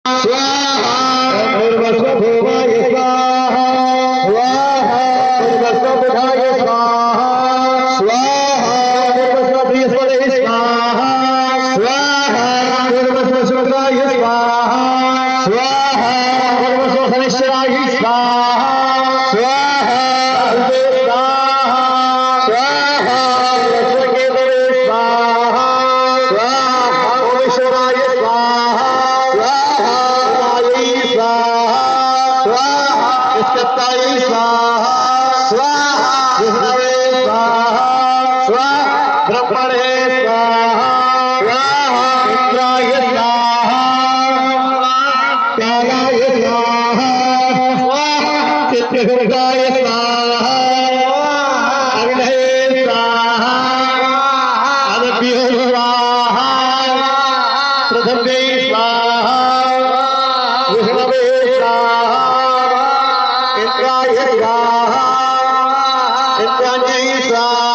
स्वाहा भूर्भुवस्वभुवाय स्वाहा स्वाहा भूर्भुवस्वबुधाय स्वाहा स्वाहा भूर्भुवस्वबृहस्पतये स्वाहा स्वाहा भूर्भुवस्वशुक्राय स्वाहा स्वाहा भूर्भुवस्वशनिश्चराय स्वाहा स्वाहा स्वाहा लक्ष्मीकेतवे स्वाहा स्वाहा ओमेश्वराय स्वाहा स्वाहा स्वाहा स्वाहा स्वाहा विष्णवे स्वाहा स्वाहा ब्रह्मणे स्वाहा स्वाहा इंद्राय स्वाहा कालाय स्वाहा स्वाहा चित्रगुप्ताय स्वाहा अग्नये स्वाहा अनभ्यो स्वाहा प्रथमे स्वाहा विष्णवे स्वाहा इंद्राय स्वाहा इंद्राय स्वाहा